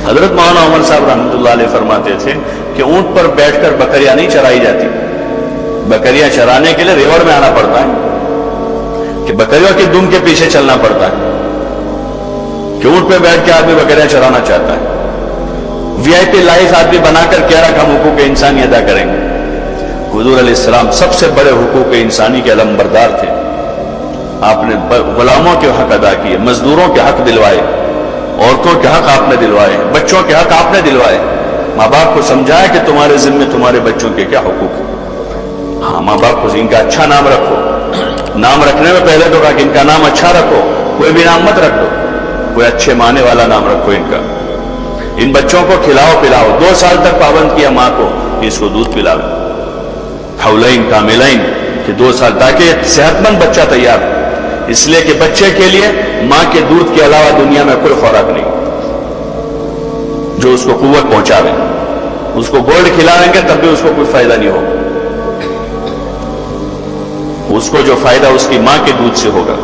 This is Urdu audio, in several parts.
حضرت مولانا عمر صاحب رحمۃ اللہ علیہ فرماتے تھے کہ اونٹ پر بیٹھ کر بکریاں نہیں چرائی جاتی، بکریاں چرانے کے لیے ریوڑ میں آنا پڑتا ہے، کہ بکریوں کی دم کے پیچھے چلنا پڑتا ہے، کہ اونٹ پہ بیٹھ کے آدمی بکریاں چرانا چاہتا ہے۔ وی آئی پی لائف آدمی بنا کر کہہ رہا کہ ہم حقوق انسانی ادا کریں گے۔ حضور علیہ السلام سب سے بڑے حقوق انسانی کے علمبردار تھے۔ آپ نے غلاموں کے حق ادا کیے، مزدوروں کے حق دلوائے، عورتوں کے حق آپ نے دلوائے، بچوں کے حق آپ نے دلوائے، ماں باپ کو سمجھایا کہ تمہارے ذمے تمہارے بچوں کے کیا حقوق ہیں۔ ہاں، ماں باپ کو ان کا اچھا نام رکھو، نام رکھنے میں پہلے تو کہا کہ ان کا نام اچھا رکھو، کوئی بھی نام مت رکھ دو، کوئی اچھے معنی والا نام رکھو ان کا۔ ان بچوں کو کھلاؤ پلاؤ، 2 سال تک پابند کیا ماں کو کہ اس کو دودھ پلاؤ، حولین کاملین، کہ 2 سال، تاکہ ایک صحت مند بچہ تیار ہو۔ اس لیے کہ بچے کے لیے ماں کے دودھ کے علاوہ دنیا میں کوئی خوراک نہیں جو اس کو قوت پہنچاوے۔ اس کو گولڈ کھلاویں گے تب بھی اس کو کوئی فائدہ نہیں ہوگا، اس کو جو فائدہ اس کی ماں کے دودھ سے ہوگا۔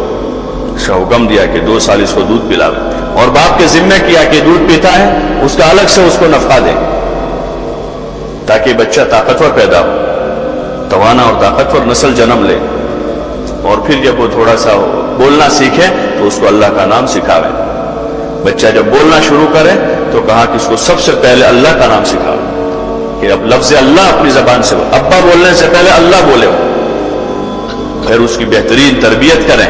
اس کا حکم دیا کہ 2 سال اس کو دودھ پلاوے، اور باپ کے ذمہ کیا کہ دودھ پیتا ہے اس کا الگ سے اس کو نفع دے، تاکہ بچہ طاقتور پیدا ہو، توانا اور طاقتور نسل جنم لے۔ اور پھر جب وہ تھوڑا سا بولنا سیکھے تو اس کو اللہ کا نام سکھاوے۔ بچہ جب بولنا شروع کرے تو کہا کہ اس کو سب سے پہلے اللہ کا نام سکھاوے، کہ اب لفظ اللہ اپنی زبان سے، ابا بولنے سے پہلے اللہ بولے ہو، پھر اس کی بہترین تربیت کریں۔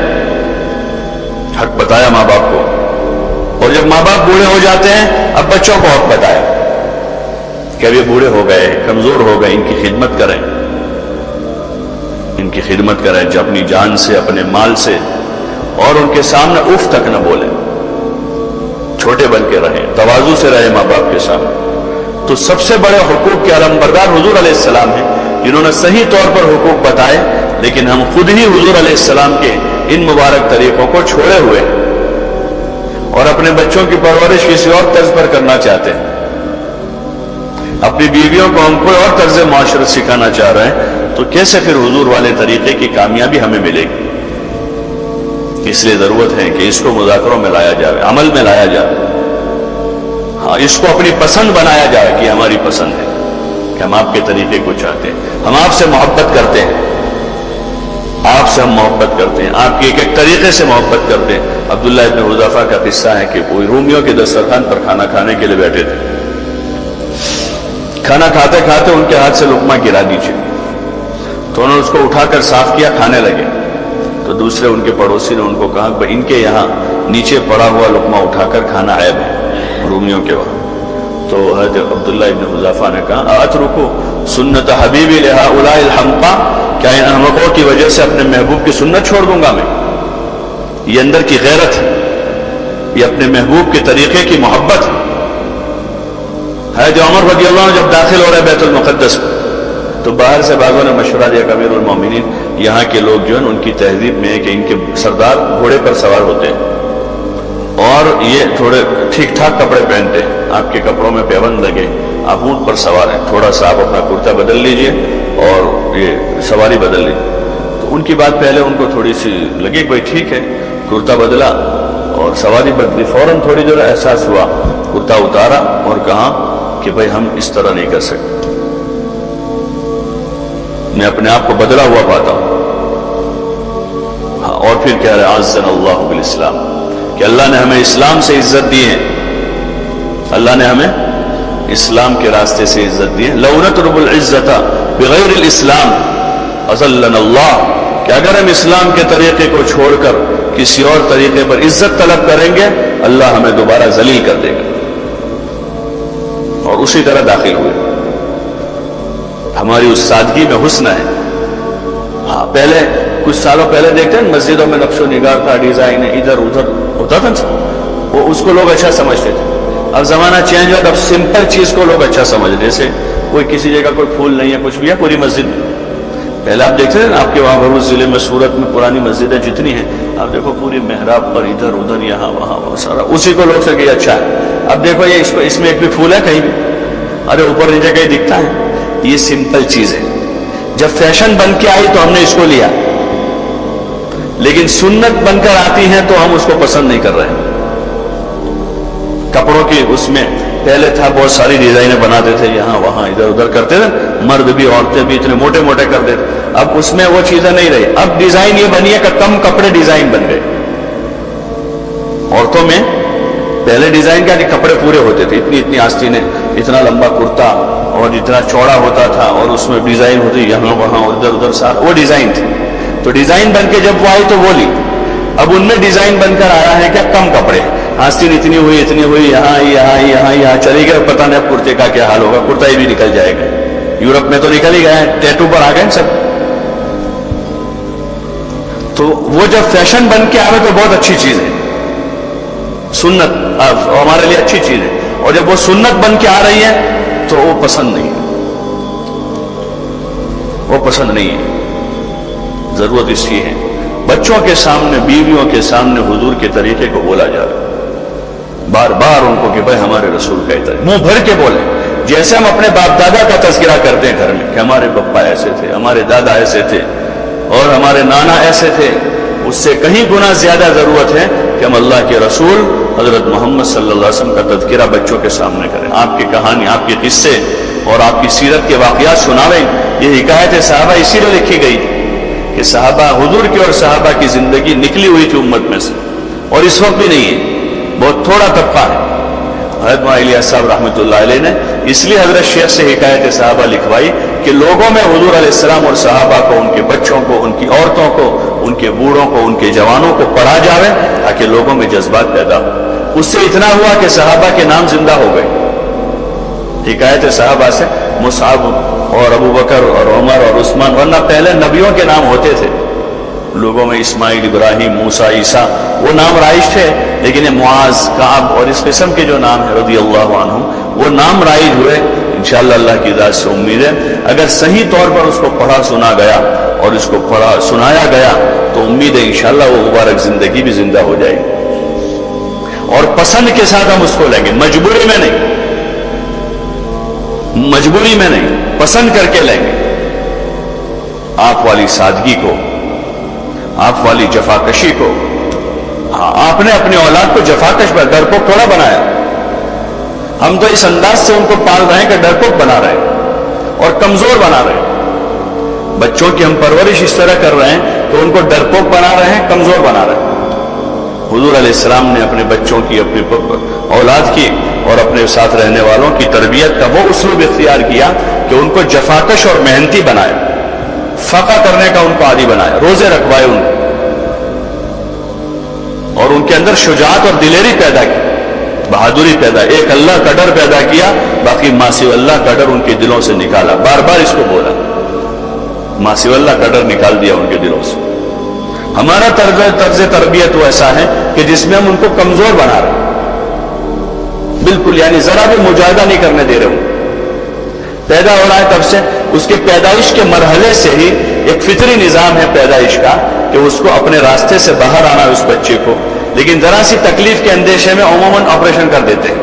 حق بتایا ماں باپ کو، اور جب ماں باپ بوڑھے ہو جاتے ہیں اب بچوں کو حق بتایا کہ اب یہ بوڑھے ہو گئے، کمزور ہو گئے، ان کی خدمت کریں، ان کی خدمت کریں، جو اپنی جان سے، اپنے مال سے، اور ان کے سامنے اف تک نہ بولیں، چھوٹے بن کے رہیں، تواضع سے رہیں ماں باپ کے سامنے۔ تو سب سے بڑے حقوق کے علمبردار حضور علیہ السلام ہیں، جنہوں نے صحیح طور پر حقوق بتائے، لیکن ہم خود ہی حضور علیہ السلام کے ان مبارک طریقوں کو چھوڑے ہوئے ہیں اور اپنے بچوں کی پرورش کسی اور طرز پر کرنا چاہتے ہیں۔ اپنی بیویوں کو ہم کوئی اور طرز معاشرت سکھانا چاہ رہے ہیں، تو کیسے پھر حضور والے طریقے کی کامیابی ہمیں ملے گی؟ اس لیے ضرورت ہے کہ اس کو مذاکروں میں لایا جائے، عمل میں لایا جائے، ہاں، اس کو اپنی پسند بنایا جائے کہ ہماری پسند ہے، کہ ہم آپ کے طریقے کو چاہتے ہیں، ہم آپ سے محبت کرتے ہیں، آپ سے ہم محبت کرتے ہیں، آپ کے ایک ایک طریقے سے محبت کرتے ہیں۔ عبداللہ ابن حذیفہ کا قصہ ہے کہ کوئی رومیوں کے دسترخوان پر کھانا کھانے کے لیے بیٹھے تھے، کھانا کھاتے کھاتے ان کے ہاتھ سے لقمہ گرا نیچے، تو انہوں نے اس کو اٹھا کر صاف کیا، کھانے لگے، تو دوسرے ان کے پڑوسی نے ان کو کہا کہ ان کے یہاں نیچے پڑا ہوا لقمہ اٹھا کر کھانا عیب ہے رومیوں کے وہاں۔ تو حضرت عبداللہ ابن حذیفہ نے کہا اترکو سنت حبیبی لہؤلاء الحمقى، کیا ان احمقوں کی وجہ سے اپنے محبوب کی سنت چھوڑ دوں گا میں؟ یہ اندر کی غیرت ہے، یہ اپنے محبوب کے طریقے کی محبت ہے۔ حضرت عمر رضی اللہ عنہ جب داخل ہو رہے بیت المقدس میں، تو باہر سے بعضوں نے مشورہ دیا کہ امیر المومنین، یہاں کے لوگ جو ہیں ان کی تہذیب میں ہے کہ ان کے سردار گھوڑے پر سوار ہوتے ہیں اور یہ تھوڑے ٹھیک ٹھاک کپڑے پہنتے ہیں، آپ کے کپڑوں میں پیوند لگے، آپ اونٹ پر سوار ہیں، تھوڑا سا آپ اپنا کرتا بدل لیجئے اور یہ سواری بدل لیجئے۔ تو ان کی بات پہلے ان کو تھوڑی سی لگی کہ بھائی ٹھیک ہے، کرتا بدلا اور سواری بدلی، فوراً تھوڑی دیر احساس ہوا، کرتا اتارا اور کہا کہ بھائی ہم اس طرح نہیں کر سکتے، میں اپنے آپ کو بدلا ہوا پاتا ہوں۔ اور پھر کہہ رہے اعزنا اللہ بالاسلام، کہ اللہ نے ہمیں اسلام سے عزت دی ہے، اللہ نے ہمیں اسلام کے راستے سے عزت دی ہے۔ لو نطلب العزت بغیر الاسلام اذلنا اللہ، کہ اگر ہم اسلام کے طریقے کو چھوڑ کر کسی اور طریقے پر عزت طلب کریں گے، اللہ ہمیں دوبارہ ذلیل کر دے گا۔ اور اسی طرح داخل ہوئے۔ ہماری اس سادگی میں حسن ہے۔ ہاں، پہلے کچھ سالوں پہلے دیکھتے ہیں مسجدوں میں نقش و نگار تھا، ڈیزائن ادھر ادھر ہوتا تھا، وہ اس کو لوگ اچھا سمجھتے تھے۔ اب زمانہ چینج ہوا، اب سمپل چیز کو لوگ اچھا سمجھ، جیسے کوئی کسی جگہ کوئی پھول نہیں ہے، کچھ بھی ہے، پوری مسجد میں۔ پہلے آپ دیکھتے ہیں نا، آپ کے وہاں بھروچ ضلع میں سورت میں پرانی مسجدیں جتنی ہیں، آپ دیکھو پوری محراب پر ادھر ادھر یہاں وہاں سارا اسی کو لوگ سے کہ اچھا ہے۔ اب دیکھو یہ اس میں ایک بھی پھول ہے کہیں بھی؟ ارے اوپر نیچے کہیں دکھتا ہے؟ یہ سمپل چیز ہے۔ جب فیشن بن کے آئی تو ہم نے اس کو لیا، لیکن سنت بن کر آتی ہیں تو ہم اس کو پسند نہیں کر رہے۔ کپڑوں کی اس میں پہلے تھا بہت ساری ڈیزائنیں بناتے تھے، یہاں وہاں ادھر ادھر کرتے تھے، مرد بھی عورتیں بھی اتنے موٹے موٹے کرتے تھے. اب اس میں وہ چیزیں نہیں رہی. اب ڈیزائن یہ بنی ہے کہ کم کپڑے ڈیزائن بن گئے. عورتوں میں پہلے ڈیزائن کیا کہ کپڑے پورے ہوتے تھے، اتنی اتنی آستینیں، اتنا لمبا کرتا اور اتنا چوڑا ہوتا تھا، اور اس میں ڈیزائن ہوتی یہاں وہاں ادھر ادھر ساتھ، وہ ڈیزائن تھی. تو ڈیزائن بن کے جب وہ آئی تو وہ لی. اب ان میں ڈیزائن بن کر آیا ہے کیا کم کپڑے، آستین اتنی ہوئی یہاں یہاں چلی گئے. پتہ نہیں اب کرتے کا کیا حال ہوگا، کرتا ہی بھی نکل جائے گا. یورپ میں تو نکل ہی گئے ہیں، ٹیٹو پر آ گئے سب. تو وہ جب فیشن بن کے آئے تو بہت اچھی چیز ہے، سنت ہمارے لیے اچھی چیز ہے. اور جب وہ سنت بن کے آ رہی ہے تو وہ پسند نہیں ہے، وہ پسند نہیں ہے. ضرورت اس کی ہے بچوں کے سامنے، بیویوں کے سامنے حضور کے طریقے کو بولا جائے، بار بار ان کو کہ بھائی ہمارے رسول کا طریقہ، منہ بھر کے بولیں. جیسے ہم اپنے باپ دادا کا تذکرہ کرتے ہیں گھر میں کہ ہمارے پپا ایسے تھے، ہمارے دادا ایسے تھے اور ہمارے نانا ایسے تھے، اس سے کہیں گنا زیادہ ضرورت ہے کہ ہم اللہ کے رسول حضرت محمد صلی اللہ علیہ وسلم کا تذکرہ بچوں کے سامنے کریں. آپ کی کہانی، آپ کے قصے اور آپ کی سیرت کے واقعات سناویں. یہ حکایت صحابہ اسی لیے لکھی گئی کہ صحابہ حضور کی اور صحابہ کی زندگی نکلی ہوئی تھی امت میں سے، اور اس وقت بھی نہیں ہے، بہت تھوڑا طبقہ ہے. حضرت مولانا الیاس صاحب رحمۃ اللہ علیہ نے اس لیے حضرت شیخ سے حکایت صحابہ لکھوائی کہ لوگوں میں حضور علیہ السلام اور صحابہ کو، ان کے بچوں کو، ان کی عورتوں کو، ان کے بوڑھوں کو، ان کے جوانوں کو پڑھا جاوے تاکہ لوگوں میں جذبات پیدا ہو. اس سے اتنا ہوا کہ صحابہ کے نام زندہ ہو گئے. حکایت صحابہ سے مصعب اور ابو بکر اور عمر اور عثمان، ورنہ پہلے نبیوں کے نام ہوتے تھے لوگوں میں، اسماعیل، ابراہیم، موسیٰ، عیسیٰ، وہ نام رائج تھے. لیکن معاذ، کعب اور اس قسم کے جو نام ہیں رضی اللہ عنہم، وہ نام رائج ہوئے. انشاءاللہ اللہ کی ذات سے امید ہے اگر صحیح طور پر اس کو پڑھا سنا گیا اور اس کو پڑھا سنایا گیا تو امید ہے انشاءاللہ وہ مبارک زندگی بھی زندہ ہو جائے گی. اور پسند کے ساتھ ہم اس کو لیں گے، مجبوری میں نہیں، مجبوری میں نہیں، پسند کر کے لیں گے. آپ والی سادگی کو، آپ والی جفاکشی کو. ہاں، آپ نے اپنی اولاد کو جفاکش پر ڈرپوک تھوڑا بنایا. ہم تو اس انداز سے ان کو پال رہے ہیں کہ ڈرپوک بنا رہے ہیں اور کمزور بنا رہے ہیں. بچوں کی ہم پرورش اس طرح کر رہے ہیں کہ ان کو ڈرپوک بنا رہے ہیں، کمزور بنا رہے ہیں. حضور علیہ السلام نے اپنے بچوں کی، اپنی اولاد کی اور اپنے ساتھ رہنے والوں کی تربیت کا وہ اسلوب اختیار کیا کہ ان کو جفاکش اور محنتی بنایا، فقہ کرنے کا ان کو عادی بنایا، روزے رکھوائے ان کو، اور ان کے اندر شجاعت اور دلیری پیدا کی، بہادری پیدا. ایک اللہ کا ڈر پیدا کیا، باقی ما سوی اللہ کا ڈر ان کے دلوں سے نکالا. بار بار اس کو بولا، ما سوی اللہ کا ڈر نکال دیا ان کے دلوں سے. ہمارا طرز تربیت وہ ایسا ہے کہ جس میں ہم ان کو کمزور بنا رہے ہیں، بالکل، یعنی ذرا بھی مجاہدہ نہیں کرنے دے رہے ہوں. پیدا ہو رہا ہے تب سے، اس کے پیدائش کے مرحلے سے ہی ایک فطری نظام ہے پیدائش کا کہ اس کو اپنے راستے سے باہر آنا ہے اس بچے کو. لیکن ذرا سی تکلیف کے اندیشے میں عموماً آپریشن کر دیتے ہیں.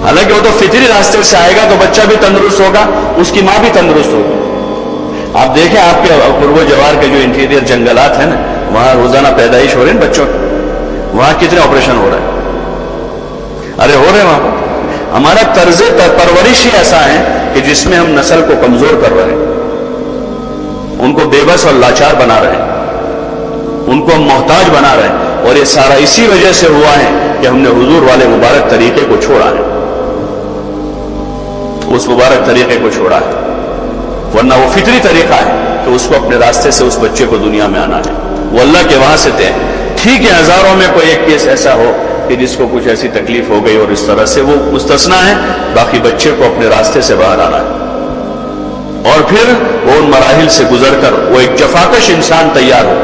حالانکہ وہ تو فطری راستے سے آئے گا تو بچہ بھی تندرست ہوگا، اس کی ماں بھی تندرست ہوگی. آپ دیکھیں آپ کے قرب و جوار کے جو انٹیریئر جنگلات ہیں نا، وہاں روزانہ پیدائش ہو رہی ہے بچوں کی، وہاں کتنے آپریشن ہو رہے ہیں؟ ارے ہو رہے ہیں وہاں. ہمارا طرز پرورش ہی ایسا ہے کہ جس میں ہم نسل کو کمزور کر رہے ہیں، ان کو بے بس اور لاچار بنا رہے ہیں، ان کو ہم محتاج بنا رہے ہیں. اور یہ سارا اسی وجہ سے ہوا ہے کہ ہم نے حضور والے مبارک طریقے کو چھوڑا ہے، اس مبارک طریقے کو چھوڑا ہے. ورنہ وہ فطری طریقہ ہے کہ اس کو اپنے راستے سے اس بچے کو دنیا میں آنا ہے. وہ اللہ کے وہاں سے تھے. ٹھیک ہے ہزاروں میں کوئی ایک کیس ایسا ہو کہ جس کو کچھ ایسی تکلیف ہو گئی اور اس طرح سے وہ مستثنا ہے، باقی بچے کو اپنے راستے سے باہر آنا ہے. اور پھر وہ ان مراحل سے گزر کر وہ ایک جفاکش انسان تیار ہو،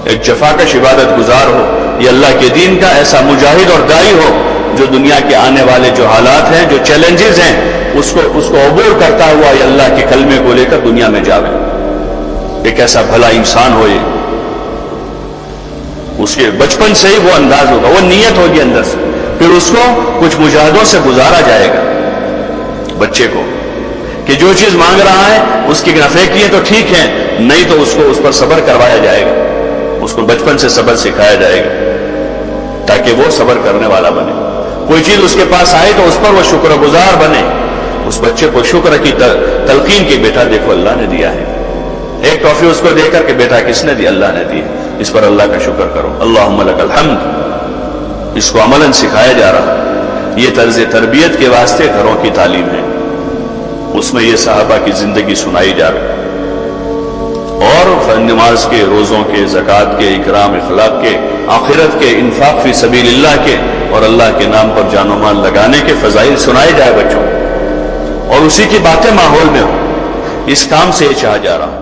ایک جفاکش عبادت گزار ہو، یہ اللہ کے دین کا ایسا مجاہد اور داعی ہو جو دنیا کے آنے والے جو حالات ہیں، جو چیلنجز ہیں، اس کو عبور کرتا ہوا یہ اللہ کے کلمے کو لے کر دنیا میں جاوے. ایک ایسا بھلا انسان ہو. یہ اس کے بچپن سے ہی وہ انداز ہوگا، وہ نیت ہوگی اندر سے. پھر اس کو کچھ مجاہدوں سے گزارا جائے گا بچے کو کہ جو چیز مانگ رہا ہے اس کی نفع کی ہے تو ٹھیک ہے، نہیں تو اس کو اس پر صبر کروایا جائے گا، اس کو بچپن سے صبر سکھایا جائے گا. تاکہ وہ صبر کرنے والا بنے. کوئی چیز اس کے پاس آئے تو اس پر وہ شکر گزار بنے. اس بچے کو شکر کی تلقین کی، بیٹا دیکھو اللہ نے دیا ہے. ایک ٹافی اس کو دے کر کے بیٹا کس نے دی؟ اللہ نے دی. اس پر اللہ کا شکر کرو. اللہم لک الحمد. اس کو عملاً سکھایا جا رہا. یہ طرز تربیت کے واسطے گھروں کی تعلیم ہے. اس میں یہ صحابہ کی زندگی سنائی جا رہی، اور نماز کے، روزوں کے، زکوٰۃ کے، اکرام اخلاق کے، آخرت کے، انفاق فی سبیل اللہ کے، اور اللہ کے نام پر جان و مال لگانے کے فضائل سنائے جائے بچوں، اور اسی کی باتیں ماحول میں ہوں. اس کام سے یہ چاہا جا رہا.